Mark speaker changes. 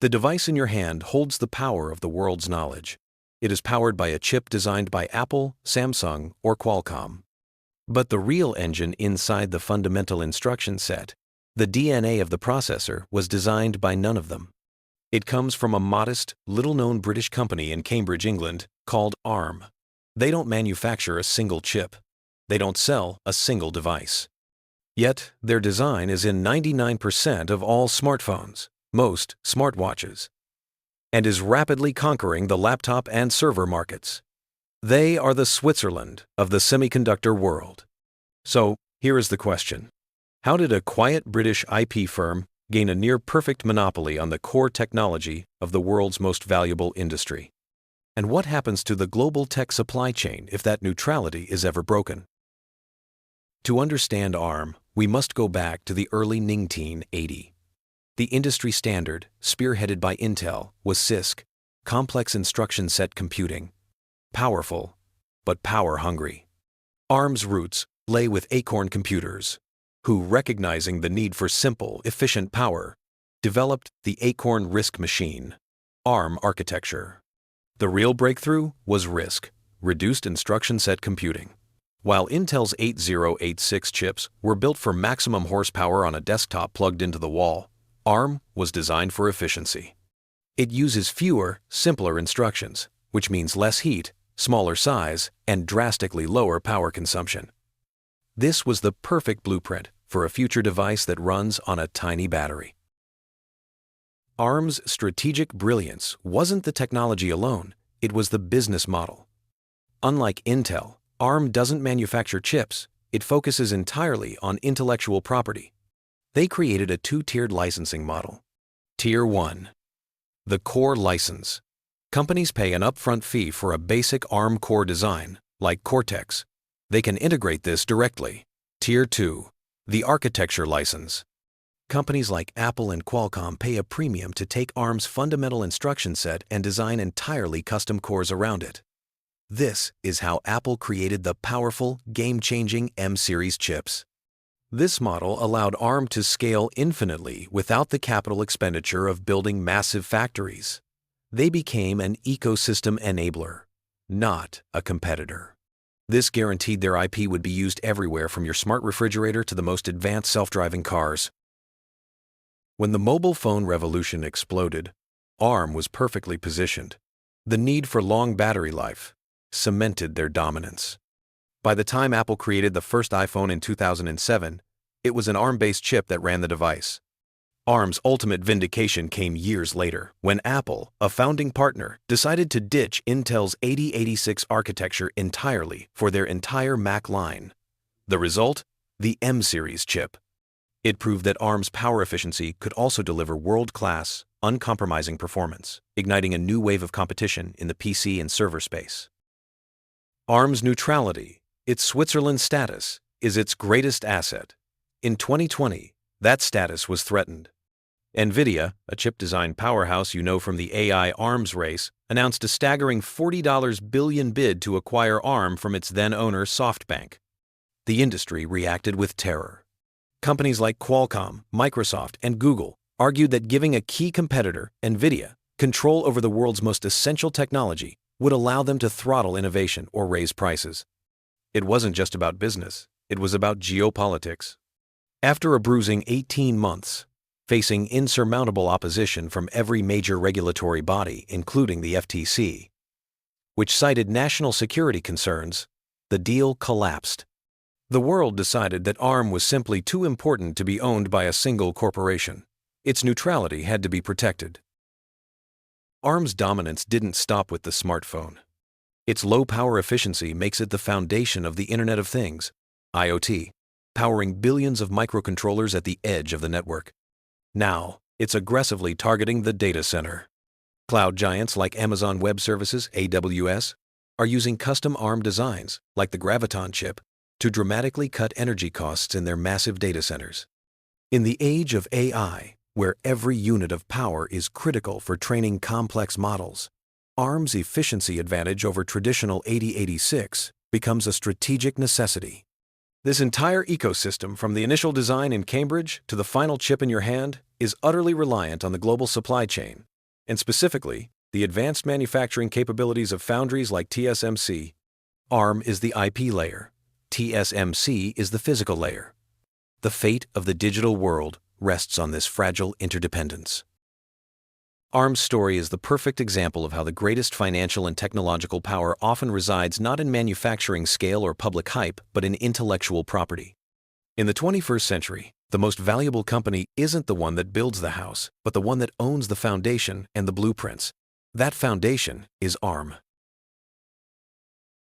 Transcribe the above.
Speaker 1: The device in your hand holds the power of the world's knowledge. It is powered by a chip designed by Apple, Samsung, or Qualcomm. But the real engine inside the fundamental instruction set, the DNA of the processor, was designed by none of them. It comes from a modest, little-known British company in Cambridge, England, called ARM. They don't manufacture a single chip. They don't sell a single device. Yet, their design is in 99% of all smartphones, most smartwatches, and is rapidly conquering the laptop and server markets. They are the Switzerland of the semiconductor world. So, here is the question. How did a quiet British IP firm gain a near-perfect monopoly on the core technology of the world's most valuable industry? And what happens to the global tech supply chain if that neutrality is ever broken? To understand ARM, we must go back to the early 1980s. The industry standard, spearheaded by Intel, was CISC, complex instruction set computing. Powerful, but power-hungry. ARM's roots lay with Acorn computers, who, recognizing the need for simple, efficient power, developed the Acorn RISC machine, ARM architecture. The real breakthrough was RISC, reduced instruction set computing. While Intel's 8086 chips were built for maximum horsepower on a desktop plugged into the wall, ARM was designed for efficiency. It uses fewer, simpler instructions, which means less heat, smaller size, and drastically lower power consumption. This was the perfect blueprint for a future device that runs on a tiny battery. ARM's strategic brilliance wasn't the technology alone, it was the business model. Unlike Intel, ARM doesn't manufacture chips, it focuses entirely on intellectual property. They created a two-tiered licensing model. Tier 1. The core license. Companies pay an upfront fee for a basic ARM core design, like Cortex. They can integrate this directly. Tier 2. The architecture license. Companies like Apple and Qualcomm pay a premium to take ARM's fundamental instruction set and design entirely custom cores around it. This is how Apple created the powerful, game-changing M-series chips. This model allowed ARM to scale infinitely without the capital expenditure of building massive factories. They became an ecosystem enabler, not a competitor. This guaranteed their IP would be used everywhere from your smart refrigerator to the most advanced self-driving cars. When the mobile phone revolution exploded, ARM was perfectly positioned. The need for long battery life cemented their dominance. By the time Apple created the first iPhone in 2007, it was an ARM-based chip that ran the device. ARM's ultimate vindication came years later, when Apple, a founding partner, decided to ditch Intel's 8086 architecture entirely for their entire Mac line. The result? The M-series chip. It proved that ARM's power efficiency could also deliver world-class, uncompromising performance, igniting a new wave of competition in the PC and server space. ARM's neutrality, its Switzerland status, is its greatest asset. In 2020, that status was threatened. NVIDIA, a chip design powerhouse you know from the AI arms race, announced a staggering $40 billion bid to acquire ARM from its then-owner SoftBank. The industry reacted with terror. Companies like Qualcomm, Microsoft, and Google argued that giving a key competitor, NVIDIA, control over the world's most essential technology would allow them to throttle innovation or raise prices. It wasn't just about business, it was about geopolitics. After a bruising 18 months, facing insurmountable opposition from every major regulatory body, including the FTC, which cited national security concerns, the deal collapsed. The world decided that ARM was simply too important to be owned by a single corporation. Its neutrality had to be protected. ARM's dominance didn't stop with the smartphone. Its low power efficiency makes it the foundation of the Internet of Things, IoT, powering billions of microcontrollers at the edge of the network. Now, it's aggressively targeting the data center. Cloud giants like Amazon Web Services, AWS, are using custom ARM designs, like the Graviton chip, to dramatically cut energy costs in their massive data centers. In the age of AI, where every unit of power is critical for training complex models, ARM's efficiency advantage over traditional 8086 becomes a strategic necessity. This entire ecosystem, from the initial design in Cambridge to the final chip in your hand, is utterly reliant on the global supply chain, and specifically, the advanced manufacturing capabilities of foundries like TSMC. ARM is the IP layer. TSMC is the physical layer. The fate of the digital world rests on this fragile interdependence. ARM's story is the perfect example of how the greatest financial and technological power often resides not in manufacturing scale or public hype, but in intellectual property. In the 21st century, the most valuable company isn't the one that builds the house, but the one that owns the foundation and the blueprints. That foundation is ARM.